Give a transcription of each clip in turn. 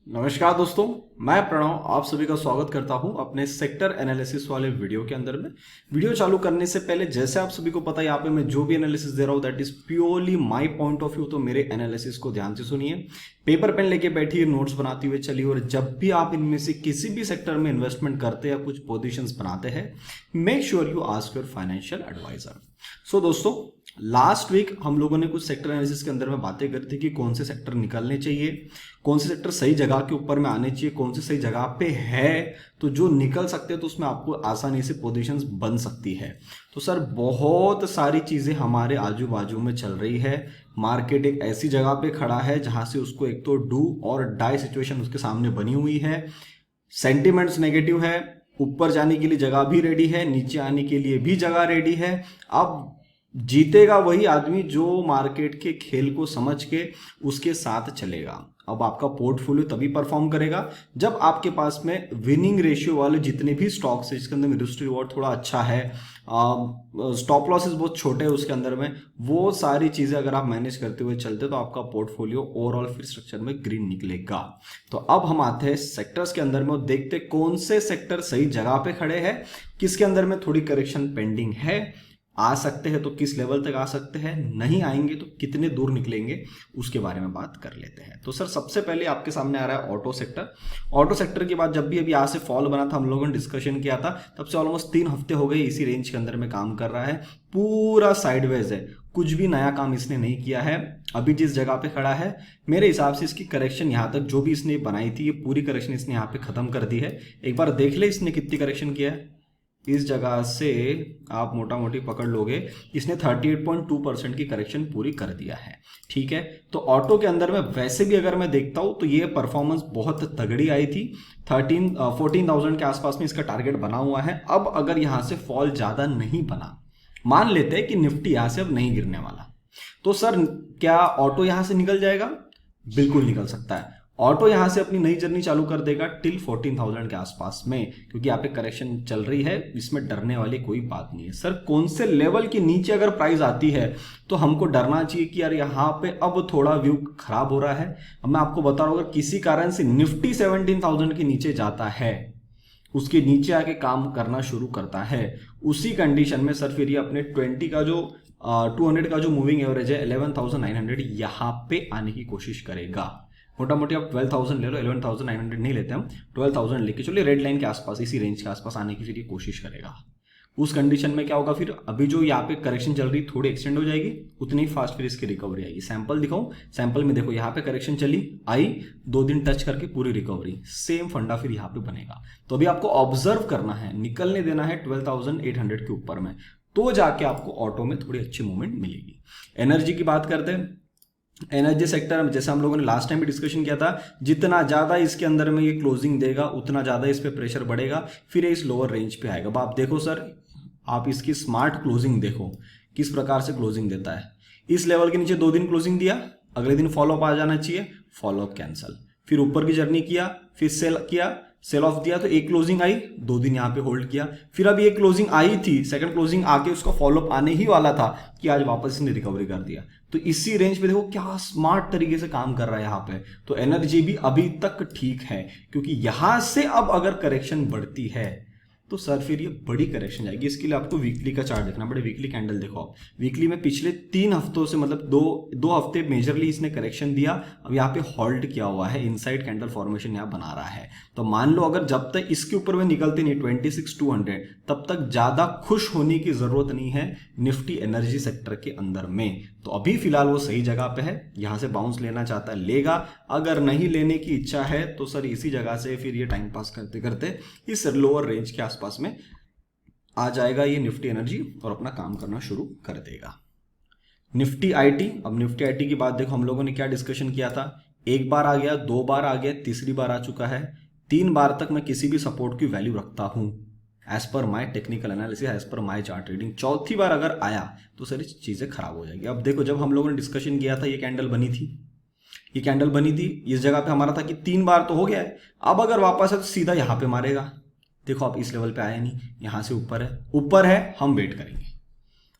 नमस्कार दोस्तों, मैं प्रणव आप सभी का स्वागत करता हूं अपने सेक्टर एनालिसिस वाले वीडियो के अंदर में। वीडियो चालू करने से पहले जैसे आप सभी को पता है यहाँ पे मैं जो भी एनालिसिस दे रहा हूं that is purely my point of view. तो मेरे एनालिसिस को ध्यान से सुनिए, पेपर पेन लेके बैठिए, नोट्स बनाते हुए चलिए। और जब भी आप इनमें से किसी भी सेक्टर में इन्वेस्टमेंट करते हैं या कुछ पोजिशंस बनाते हैं, make sure you ask your financial adviser. So दोस्तों, लास्ट वीक हम लोगों ने कुछ सेक्टर एनालिसिस के अंदर में बातें करी थी कि कौन से सेक्टर निकलने चाहिए, कौन से सेक्टर सही जगह के ऊपर में आने चाहिए, कौन से सही जगह पे है तो जो निकल सकते हैं तो उसमें आपको आसानी से पोजीशंस बन सकती है। तो सर बहुत सारी चीज़ें हमारे आजू बाजू में चल रही है। मार्केट एक ऐसी जगह पे खड़ा है जहां से उसको एक तो डू और डाई सिचुएशन उसके सामने बनी हुई है। सेंटिमेंट्स नेगेटिव है, ऊपर जाने के लिए जगह भी रेडी है, नीचे आने के लिए भी जगह रेडी है। अब जीतेगा वही आदमी जो मार्केट के खेल को समझ के उसके साथ चलेगा। अब आपका पोर्टफोलियो तभी परफॉर्म करेगा जब आपके पास में विनिंग रेशियो वाले जितने भी स्टॉक्स है जिसके अंदर रिस्क रिवॉर्ड थोड़ा अच्छा है, स्टॉप लॉसेस बहुत छोटे हैं उसके अंदर में, वो सारी चीज़ें अगर आप मैनेज करते हुए चलते तो आपका पोर्टफोलियो ओवरऑल फिर स्ट्रक्चर में ग्रीन निकलेगा। तो अब हम आते हैं सेक्टर्स के अंदर में और देखते कौन से सेक्टर सही जगह पे खड़े हैं, किसके अंदर में थोड़ी करेक्शन पेंडिंग है, आ सकते हैं तो किस लेवल तक आ सकते हैं, नहीं आएंगे तो कितने दूर निकलेंगे, उसके बारे में बात कर लेते हैं। तो सर सबसे पहले आपके सामने आ रहा है ऑटो सेक्टर। ऑटो सेक्टर के बाद जब भी अभी यहाँ से फॉल बना था, हम लोगों ने डिस्कशन किया था, तब से ऑलमोस्ट 3 हफ्ते हो गए इसी रेंज के अंदर में काम कर रहा है। पूरा साइडवेज है, कुछ भी नया काम इसने नहीं किया है। अभी जिस जगह पे खड़ा है मेरे हिसाब से इसकी करेक्शन यहाँ तक जो भी इसने बनाई थी ये पूरी करेक्शन इसने यहाँ पे खत्म कर दी है। एक बार देख ले इसने कितनी करेक्शन किया है। इस जगह से आप मोटा मोटी पकड़ लोगे इसने 38.2% की करेक्शन पूरी कर दिया है। ठीक है, तो ऑटो के अंदर में वैसे भी अगर मैं देखता हूं तो ये परफॉर्मेंस बहुत तगड़ी आई थी। 14,000 के आसपास में इसका टारगेट बना हुआ है। अब अगर यहां से फॉल ज्यादा नहीं बना, मान लेते हैं कि निफ्टी यहां से अब नहीं गिरने वाला, तो सर क्या ऑटो यहां से निकल जाएगा? बिल्कुल निकल सकता है। ऑटो यहां से अपनी नई जर्नी चालू कर देगा टिल 14,000 के आसपास में, क्योंकि यहाँ पे करेक्शन चल रही है, इसमें डरने वाली कोई बात नहीं है। सर कौन से लेवल के नीचे अगर प्राइस आती है तो हमको डरना चाहिए कि यार यहाँ पे अब थोड़ा व्यू खराब हो रहा है। अब मैं आपको बता रहा हूँ, अगर किसी कारण से निफ्टी 17,000 के नीचे जाता है, उसके नीचे आके काम करना शुरू करता है, उसी कंडीशन में सर फिर ये अपने 20 का जो 200 का जो मूविंग एवरेज है 11,900 यहाँ पे आने की कोशिश करेगा। मोटा मोटी आप 12,000 ले लो, 11,900 नहीं लेते हम, 12,000 लेके चलिए, रेड लाइन के आसपास इसी रेंज के आसपास आने की फिर ये कोशिश करेगा। उस कंडीशन में क्या होगा, फिर अभी जो यहाँ पे करेक्शन चल रही थोड़ी एक्सटेंड हो जाएगी, उतनी फास्ट फिर इसकी रिकवरी आएगी। सैंपल दिखाऊं, सैंपल में देखो यहाँ पे करेक्शन चली, आई, 2 दिन टच करके पूरी रिकवरी, सेम फंडा फिर यहाँ पे बनेगा। तो अभी आपको ऑब्जर्व करना है, निकलने देना है 12,800 के ऊपर में, तो जाके आपको ऑटो में थोड़ी अच्छी मूवमेंट मिलेगी। एनर्जी की बात करते हैं। एनर्जी सेक्टर में जैसे हम लोगों ने लास्ट टाइम भी डिस्कशन किया था, जितना ज़्यादा इसके अंदर में ये क्लोजिंग देगा उतना ज़्यादा इस पे प्रेशर बढ़ेगा, फिर इस लोअर रेंज पे आएगा। अब आप देखो सर, आप इसकी स्मार्ट क्लोजिंग देखो किस प्रकार से क्लोजिंग देता है। इस लेवल के नीचे 2 दिन क्लोजिंग दिया, अगले दिन फॉलोअप आ जाना चाहिए, फॉलोअप कैंसल, फिर ऊपर की जर्नी किया, फिर सेल किया, सेल ऑफ दिया तो एक क्लोजिंग आई, 2 दिन यहाँ पे होल्ड किया, फिर अभी एक क्लोजिंग आई थी, सेकंड क्लोजिंग आके उसका फॉलोअप आने ही वाला था कि आज वापस इसने रिकवरी कर दिया। तो इसी रेंज पे देखो क्या स्मार्ट तरीके से काम कर रहा है यहाँ पे। तो एनर्जी भी अभी तक ठीक है, क्योंकि यहां से अब अगर करेक्शन बढ़ती है तो सर फिर ये बड़ी करेक्शन जाएगी। इसके लिए आपको वीकली का चार्ट देखना पड़े। वीकली कैंडल देखो आप, वीकली में पिछले 3 हफ्तों से मतलब दो हफ्ते मेजरली इसने करेक्शन दिया, अब यहाँ पे होल्ड किया हुआ है, इनसाइड कैंडल फॉर्मेशन यहाँ बना रहा है। तो मान लो अगर जब तक इसके ऊपर में निकलते नहीं 26,200, तब तक ज्यादा खुश होने की जरूरत नहीं है निफ्टी एनर्जी सेक्टर के अंदर में। तो अभी फिलहाल वो सही जगह पे है, यहां से बाउंस लेना चाहता है लेगा, अगर नहीं लेने की इच्छा है तो सर इसी जगह से फिर ये टाइम पास करते करते इस लोअर रेंज के आसपास में आ जाएगा ये निफ्टी एनर्जी और अपना काम करना शुरू कर देगा। निफ्टी आईटी, अब निफ्टी आईटी की बात देखो, हम लोगों ने क्या डिस्कशन किया था, 1 बार आ गया, 2 बार आ गया, तीसरी बार आ चुका है, 3 बार तक मैं किसी भी सपोर्ट की वैल्यू रखता हूं एज पर माई टेक्निकल एनालिसिस, एज पर माई चार्ट रीडिंग। चौथी बार अगर आया तो सारी चीजें खराब हो जाएगी। अब देखो जब हम लोगों ने डिस्कशन किया था ये कैंडल बनी थी, ये कैंडल बनी थी, इस जगह पे हमारा था कि 3 बार तो हो गया है, अब अगर वापस है तो सीधा यहां पे मारेगा। देखो आप इस लेवल पे आया नहीं, यहां से ऊपर है, ऊपर है, हम वेट करेंगे,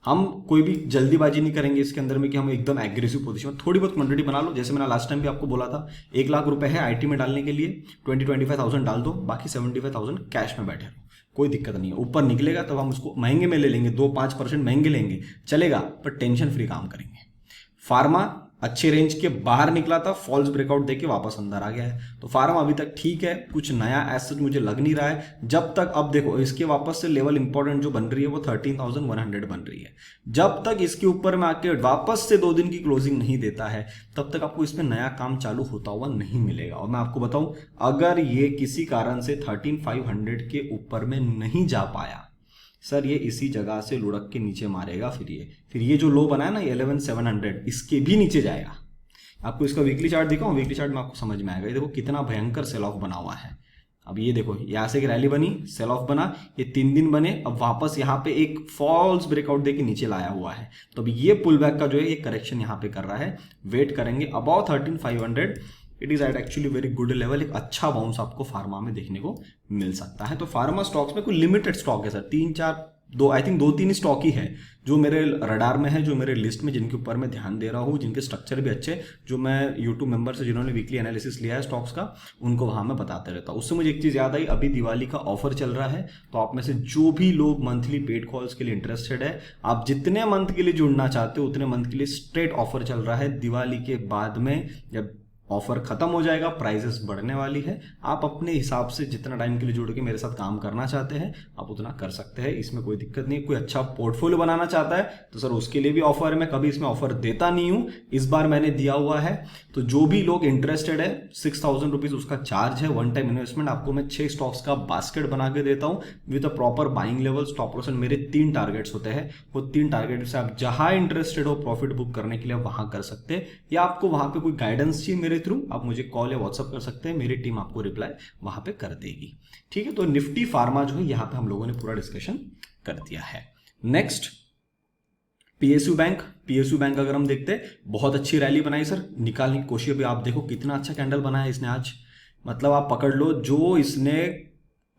हम कोई भी जल्दीबाजी नहीं करेंगे इसके अंदर में कि हम एकदम एग्रेसिव पोजीशन में, थोड़ी बहुत क्वांटिटी बना लो। जैसे मैंने लास्ट टाइम भी आपको बोला था 1 लाख रुपए है आईटी में डालने के लिए, 20-25,000 डाल दो, बाकी 75,000 कैश में बैठे रहो, कोई दिक्कत नहीं है। ऊपर निकलेगा तब हम उसको महंगे में ले लेंगे, 2-5% महंगे लेंगे चलेगा, पर टेंशन फ्री काम करेंगे। फार्मा अच्छे रेंज के बाहर निकला था, फॉल्स ब्रेकआउट देके वापस अंदर आ गया है, तो फार्मा अभी तक ठीक है, कुछ नया एसेट मुझे लग नहीं रहा है। जब तक, अब देखो इसके वापस से लेवल इंपॉर्टेंट जो बन रही है वो 13,100 बन रही है। जब तक इसके ऊपर में आके वापस से 2 दिन की क्लोजिंग नहीं देता है तब तक आपको इसमें नया काम चालू होता हुआ नहीं मिलेगा। और मैं आपको बताऊं, अगर ये किसी कारण से 13,500 के ऊपर में नहीं जा पाया सर, ये इसी जगह से लुढ़क के नीचे मारेगा। फिर ये जो लो बना है ना 11,700, इसके भी नीचे जाएगा। आपको इसका वीकली चार्ट दिखाऊं, वीकली चार्ट में आपको समझ में आएगा। ये देखो कितना भयंकर सेल ऑफ बना हुआ है। अब ये देखो यहाँ से एक रैली बनी, सेल ऑफ बना, ये 3 दिन बने, अब वापस यहाँ पे एक फॉल्स ब्रेकआउट देके नीचे लाया हुआ है। तो अब ये पुल बैक का जो है ये करेक्शन यहाँ पे कर रहा है, वेट करेंगे about 13,500। It is at actually very good level. एक अच्छा बाउंस आपको फार्मा में देखने को मिल सकता है। तो फार्मा स्टॉक्स में कोई लिमिटेड स्टॉक है सर, 2-3 स्टॉक ही है जो मेरे रडार में है, जो मेरे लिस्ट में, जिनके ऊपर मैं ध्यान दे रहा हूँ, जिनके स्ट्रक्चर भी अच्छे, जो मैं यूट्यूब मेंबर से जिन्होंने वीकली एनालिसिस लिया है स्टॉक्स का, उनको वहां मैं बताते रहता हूँ। उससे मुझे एक चीज़ याद आई, अभी दिवाली का ऑफर चल रहा है, तो आप में से जो भी लोग मंथली पेड कॉल्स के लिए इंटरेस्टेड है, आप जितने मंथ के लिए जुड़ना चाहते हो उतने मंथ के लिए स्ट्रेट ऑफर चल रहा है। दिवाली के बाद में जब ऑफर खत्म हो जाएगा, प्राइसेस बढ़ने वाली है, आप अपने हिसाब से जितना टाइम के लिए जुड़ के मेरे साथ काम करना चाहते हैं आप उतना कर सकते हैं, इसमें कोई दिक्कत नहीं। कोई अच्छा पोर्टफोलियो बनाना चाहता है तो सर उसके लिए भी ऑफर है। मैं कभी इसमें ऑफर देता नहीं हूं, इस बार मैंने दिया हुआ है। तो जो भी लोग इंटरेस्टेड है, 6,000 रुपीज उसका चार्ज है, वन टाइम इन्वेस्टमेंट। आपको मैं 6 स्टॉक्स का बास्केट बना के देता हूं with a proper buying level, stop loss. मेरे 3 टारगेट्स होते हैं, वो 3 टारगेट से आप जहां इंटरेस्टेड हो प्रॉफिट बुक करने के लिए वहां कर सकते हैं, या आपको वहां पे कोई गाइडेंस चाहिए मेरे थ्रू, आप मुझे कॉल या व्हाट्सअप कर सकते हैं, मेरी टीम आपको रिप्लाई वहां पे कर देगी। ठीक है, तो निफ्टी फार्मा जो है यहां पे हम लोगों ने पूरा डिस्कशन कर दिया है। नेक्स्ट पीएसयू बैंक अगर हम देखते हैं, बहुत अच्छी रैली बनाई सर, निकालने की कोशिश। अभी आप देखो कितना अच्छा कैंडल बनाया इसने आज, मतलब आप पकड़ लो, जो इसने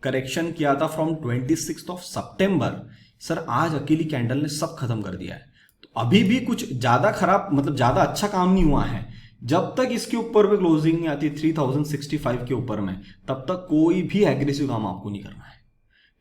करेक्शन किया था फ्रॉम 26 सितंबर, सर आज अकेली कैंडल ने सब खत्म कर दिया है। तो अभी भी कुछ ज्यादा खराब, मतलब ज्यादा अच्छा काम नहीं हुआ है। जब तक इसके ऊपर पे क्लोजिंग नहीं आती 3065 के ऊपर में, तब तक कोई भी एग्रेसिव काम आपको नहीं करना है।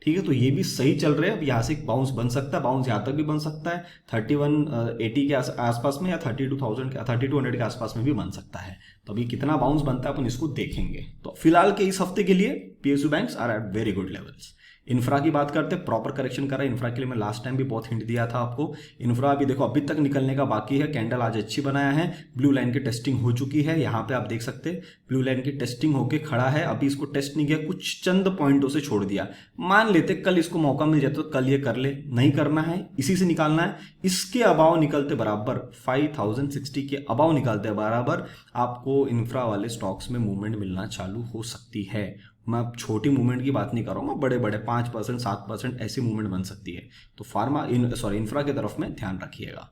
ठीक है, तो ये भी सही चल रहे हैं। अब यहाँ से एक बाउंस बन सकता है, बाउंस यहाँ तक भी बन सकता है 3180 के आसपास में, या 3200 के आसपास में भी बन सकता है। तो अभी कितना बाउंस बनता है अपन इसको देखेंगे। तो फिलहाल के इस हफ्ते के लिए PSU banks are at very good levels. Infra की बात करते हैं, प्रॉपर करेक्शन कर रहा है इंफ्रा के लिए। मैं लास्ट टाइम भी बहुत हिंट दिया था आपको। इंफ्रा अभी देखो अभी तक निकलने का बाकी है, कैंडल आज अच्छी बनाया है, ब्लू लाइन की टेस्टिंग हो चुकी है। यहाँ पे आप देख सकते हैं ब्लू लाइन की टेस्टिंग होके खड़ा है, अभी इसको टेस्ट नहीं किया, कुछ चंद पॉइंटों से छोड़ दिया। मान लेते कल इसको मौका मिल जाता तो कल ये कर ले, नहीं करना है, इसी से निकालना है। इसके अबाव निकलते बराबर 5060 के अबाव निकालते बराबर आपको इंफ्रा वाले स्टॉक्स में मूवमेंट मिलना चालू हो सकती है। मैं छोटी मूवमेंट की बात नहीं कर रहा हूँ, मैं बड़े बड़े 5% 7% ऐसी मूवमेंट बन सकती है। तो इंफ्रा की तरफ में ध्यान रखिएगा।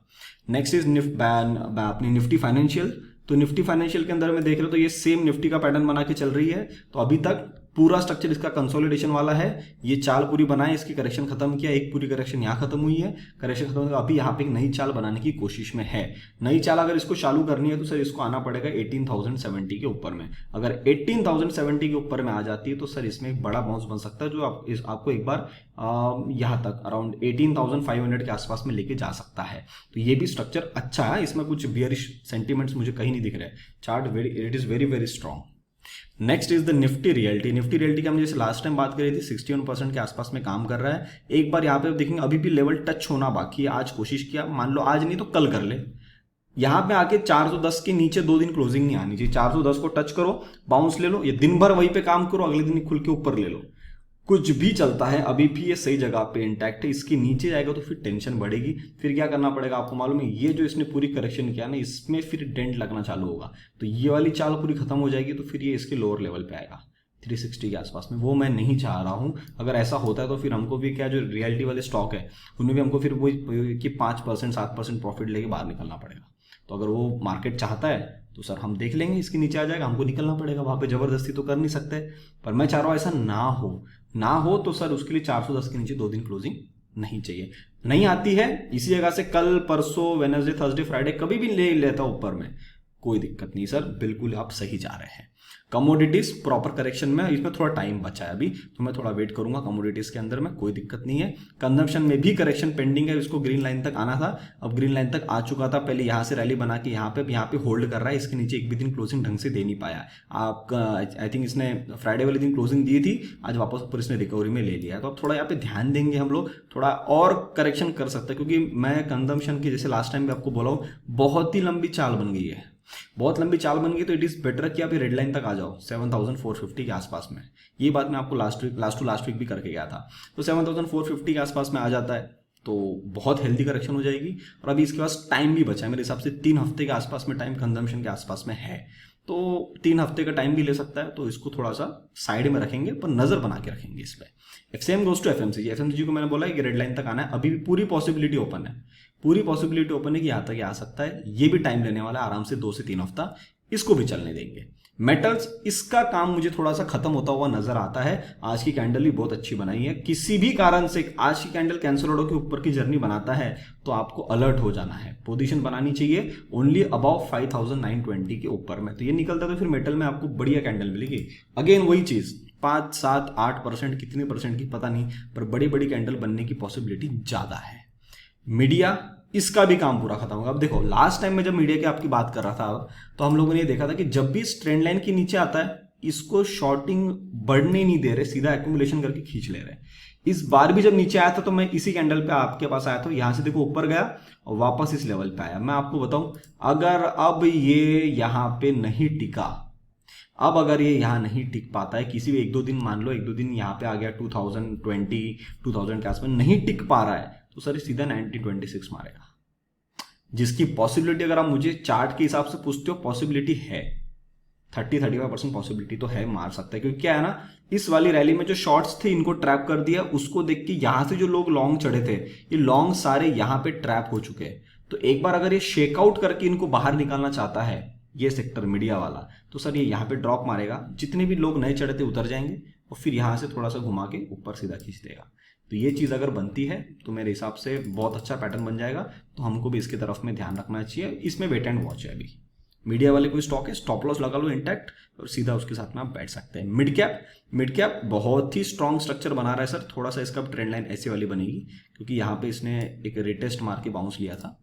नेक्स्ट इज अपनी निफ्टी फाइनेंशियल। तो निफ्टी फाइनेंशियल के अंदर में देख रहे हो तो ये सेम निफ्टी का पैटर्न बना के चल रही है। तो अभी तक पूरा स्ट्रक्चर इसका कंसोलिडेशन वाला है, ये चाल पूरी बनाए, इसकी करेक्शन खत्म किया, एक पूरी करेक्शन यहाँ खत्म हुई है, करेक्शन खत्म होगा, अभी यहाँ पे एक नई चाल बनाने की कोशिश में है। नई चाल अगर इसको चालू करनी है तो सर इसको आना पड़ेगा 18,070 के ऊपर में। अगर 18,070 के ऊपर में आ जाती है तो सर इसमें एक बड़ा बाउंस बन सकता है, जो आपको एक बार यहाँ तक अराउंड 18,500 के आसपास में लेके जा सकता है। तो ये भी स्ट्रक्चर अच्छा है, इसमें कुछ बियरिश सेंटीमेंट्स मुझे कहीं नहीं दिख रहे। Chart it is very very strong. Next is the Nifty realty. Nifty realty की हम जैसे लास्ट टाइम बात करी थी 61% के आसपास में काम कर रहा है। एक बार यहाँ पे देखेंगे अभी भी लेवल टच होना बाकी है। आज कोशिश किया, मान लो आज नहीं तो कल कर ले, यहाँ पे आके 410 के नीचे 2 दिन क्लोजिंग नहीं आनी चाहिए। 410 को टच करो, बाउंस ले लो, ये दिन भर वहीं पे काम करो, अगले दिन खुल के ऊपर ले लो, कुछ भी चलता है। अभी भी ये सही जगह पे इंटैक्ट है, इसके नीचे जाएगा तो फिर टेंशन बढ़ेगी। फिर क्या करना पड़ेगा आपको मालूम है, ये जो इसने पूरी करेक्शन किया ना, इसमें फिर डेंट लगना चालू होगा। तो ये वाली चाल पूरी खत्म हो जाएगी तो फिर ये इसके लोअर लेवल पे आएगा 360 के आसपास में। वो मैं नहीं चाह रहा हूं। अगर ऐसा होता है तो फिर हमको भी क्या, जो रियलिटी वाले स्टॉक है उनमें भी हमको फिर वो कि 5% 7% प्रॉफिट लेके बाहर निकलना पड़ेगा। तो अगर वो मार्केट चाहता है तो सर हम देख लेंगे, इसके नीचे आ जाएगा, हमको निकलना पड़ेगा, वहां पे जबरदस्ती तो कर नहीं सकते। पर मैं चाह रहा हूं ऐसा ना हो तो सर उसके लिए 410 के नीचे 2 दिन क्लोजिंग नहीं चाहिए। नहीं आती है, इसी जगह से कल परसों वेडनेसडे थर्सडे फ्राइडे कभी भी ले लेता ऊपर में, कोई दिक्कत नहीं सर, बिल्कुल आप सही जा रहे हैं। कमोडिटीज प्रॉपर करेक्शन में, इसमें थोड़ा टाइम बचा है अभी, तो मैं थोड़ा वेट करूंगा कमोडिटीज के अंदर में, कोई दिक्कत नहीं है। कंजम्पशन में भी करेक्शन पेंडिंग है, इसको ग्रीन लाइन तक आना था, अब ग्रीन लाइन तक आ चुका था, पहले यहां से रैली बना के यहाँ पे होल्ड कर रहा है, इसके नीचे एक भी दिन क्लोजिंग ढंग से दे नहीं पाया। आपका आई थिंक इसने फ्राइडे वाले दिन क्लोजिंग दी थी, आज वापस ऊपर इसने रिकवरी में ले लिया, तो अब थोड़ा यहाँ पे ध्यान देंगे हम लोग, थोड़ा और करेक्शन कर सकते हैं, क्योंकि मैं कंजम्पशन की जैसे लास्ट टाइम भी आपको बोला हूँ, बहुत ही लंबी चाल बन गई है, बहुत लंबी चाल बन गई, तो इट इज बेटर कि आप रेड लाइन तक आ जाओ 7450 के आसपास में। ये बात मैं आपको लास्ट वीक भी करके गया था, तो 7450 के आसपास में आ जाता है तो बहुत हेल्दी करेक्शन हो जाएगी। और अभी इसके पास टाइम भी बचा है मेरे हिसाब से, 3 हफ्ते के आसपास में टाइम कंजम्पशन के आसपास में है, तो 3 हफ्ते का टाइम भी ले सकता है, तो इसको थोड़ा सा साइड में रखेंगे, पर नजर बना के रखेंगे इस पर। सेम गोज टू एफएमसीजी को मैंने बोला कि रेड लाइन तक आना है, अभी भी पूरी पॉसिबिलिटी ओपन है, पूरी पॉसिबिलिटी ओपन है कि यहाँ तक आ सकता है, ये भी टाइम लेने वाला है आराम से 2 से 3 हफ्ता, इसको भी चलने देंगे। मेटल्स, इसका काम मुझे थोड़ा सा खत्म होता हुआ नजर आता है, आज की कैंडल भी बहुत अच्छी बनाई है, किसी भी कारण से आज की कैंडल कैंसर ऑर्डर के ऊपर की जर्नी बनाता है तो आपको अलर्ट हो जाना है, पोजीशन बनानी चाहिए ओनली अबाउ 5920 के ऊपर में, तो ये निकलता है तो फिर मेटल में आपको बढ़िया कैंडल मिलेगी। अगेन वही चीज 5, 7, 8% कितने परसेंट की पता नहीं, पर बड़ी बड़ी कैंडल बनने की पॉसिबिलिटी ज्यादा है। मीडिया, इसका भी काम पूरा खत्म होगा। अब देखो लास्ट टाइम में जब मीडिया की आपकी बात कर रहा था तो हम लोगों ने ये देखा था कि जब भी इस ट्रेंड लाइन के नीचे आता है इसको शॉर्टिंग बढ़ने नहीं दे रहे, सीधा एक्यूमुलेशन करके खींच ले रहे। इस बार भी जब नीचे आया था तो मैं इसी कैंडल पे आपके पास आया था, यहां से देखो ऊपर गया और वापस इस लेवल पे आया। मैं आपको बताऊं, अगर अब ये यहां पे नहीं टिका, अब अगर ये यहाँ नहीं टिक पाता है, किसी भी 1-2 दिन मान लो, 1-2 दिन यहाँ पे आ गया 2020 के आसपास नहीं टिक पा रहा है, तो सर सीधा 1926 मारेगा, जिसकी पॉसिबिलिटी अगर आप मुझे चार्ट के हिसाब से पूछते हो, पॉसिबिलिटी है 30-35% पॉसिबिलिटी तो है, मार सकता है। क्योंकि क्या है ना, इस वाली रैली में जो शॉर्ट्स थे इनको ट्रैप कर दिया, उसको देख के यहां से जो लोग लॉन्ग चढ़े थे, ये लॉन्ग सारे यहां पे ट्रैप हो चुके हैं। तो एक बार अगर ये शेकआउट करके इनको बाहर निकालना चाहता है ये सेक्टर मीडिया वाला, तो सर ये यहाँ पे ड्रॉप मारेगा, जितने भी लोग नए चढ़े थे उतर जाएंगे और फिर यहां से थोड़ा सा घुमा के ऊपर सीधा खींच देगा। तो ये चीज अगर बनती है तो मेरे हिसाब से बहुत अच्छा पैटर्न बन जाएगा, तो हमको भी इसकी तरफ में ध्यान रखना चाहिए। इसमें वेट एंड वॉच है, अभी मीडिया वाले कोई स्टॉक है, स्टॉप लॉस लगा लो इंटैक्ट और सीधा उसके साथ में आप बैठ सकते हैं। मिड कैप बहुत ही स्ट्रॉन्ग स्ट्रक्चर बना रहा है सर, थोड़ा सा इसका ट्रेंड लाइन ऐसी वाली बनेगी, क्योंकि यहाँ पे इसने एक रिटेस्ट मार के बाउंस लिया था,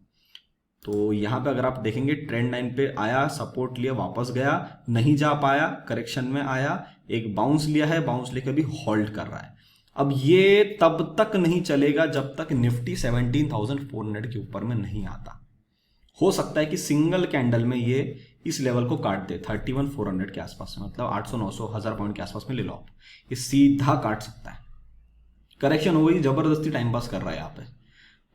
तो यहाँ पे अगर आप देखेंगे ट्रेंड लाइन पे आया, सपोर्ट लिया, वापस गया, नहीं जा पाया, करेक्शन में आया, एक बाउंस लिया है, बाउंस लेकर भी होल्ड कर रहा है। अब ये तब तक नहीं चलेगा जब तक निफ्टी 17,400 के ऊपर में नहीं आता। हो सकता है कि सिंगल कैंडल में ये इस लेवल को काट दे 31,400 के आसपास में, मतलब 800-900 1000 पॉइंट के आसपास में ले लो आप, ये सीधा काट सकता है। करेक्शन हो गई, जबरदस्ती टाइम पास कर रहा है यहाँ पे,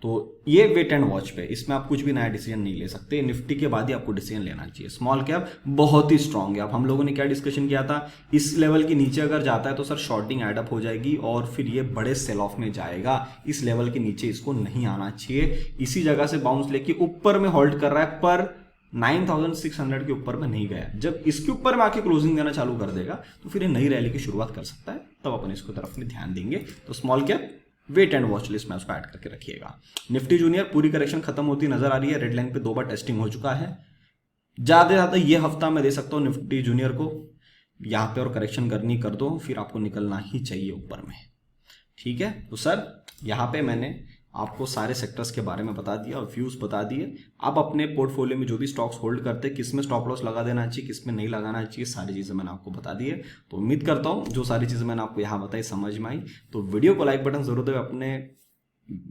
तो ये वेट एंड वॉच पे, इसमें आप कुछ भी नया डिसीजन नहीं ले सकते, निफ्टी के बाद ही आपको डिसीजन लेना चाहिए। स्मॉल कैप बहुत ही स्ट्रांग है। अब हम लोगों ने क्या डिस्कशन किया था, इस लेवल के नीचे अगर जाता है तो सर शॉर्टिंग एडअप हो जाएगी और फिर ये बड़े सेल ऑफ में जाएगा, इस लेवल के नीचे इसको नहीं आना चाहिए। इसी जगह से बाउंस लेके ऊपर में होल्ड कर रहा है, पर 9600 के ऊपर में नहीं गया। जब इसके ऊपर में आके क्लोजिंग देना चालू कर देगा तो फिर ये नई रैली की शुरुआत कर सकता है, तब अपन इसको तरफ में ध्यान देंगे। तो small cap wait and watch list में उसको ऐड करके रखिएगा। निफ्टी जूनियर पूरी करेक्शन खत्म होती नजर आ रही है, रेड लाइन पे 2 बार टेस्टिंग हो चुका है। ज्यादा ये हफ्ता मैं दे सकता हूँ निफ्टी जूनियर को यहाँ पे, और करेक्शन करनी कर दो, फिर आपको निकलना ही चाहिए ऊपर में, ठीक है। तो सर यहाँ पे मैंने आपको सारे सेक्टर्स के बारे में बता दिया और व्यूज बता दिए। आप अपने पोर्टफोलियो में जो भी स्टॉक्स होल्ड करते हैं, किस में स्टॉप लॉस लगा देना चाहिए, किस में नहीं लगाना चाहिए, सारी चीजें मैंने आपको बता दी है। तो उम्मीद करता हूँ जो सारी चीजें मैंने आपको यहाँ बताई समझ में आई। तो वीडियो को लाइक बटन जरूर दे, अपने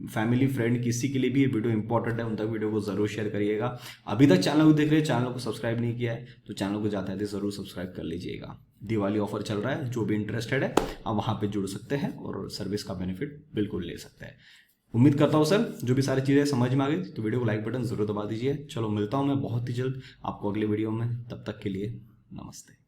फैमिली फ्रेंड किसी के लिए भी ये वीडियो इंपॉर्टेंट है उन तक वीडियो को जरूर शेयर करिएगा। अभी तक चैनल को देख रहे हैं, चैनल को सब्सक्राइब नहीं किया है तो चैनल को जाते हैं जरूर सब्सक्राइब कर लीजिएगा। दिवाली ऑफर चल रहा है, जो भी इंटरेस्टेड है आप वहाँ पे जुड़ सकते हैं और सर्विस का बेनिफिट बिल्कुल ले सकते हैं। उम्मीद करता हूँ सर जो भी सारी चीज़ें समझ में आ गई, तो वीडियो को लाइक बटन जरूर दबा दीजिए। चलो मिलता हूँ मैं बहुत ही जल्द आपको अगले वीडियो में, तब तक के लिए नमस्ते।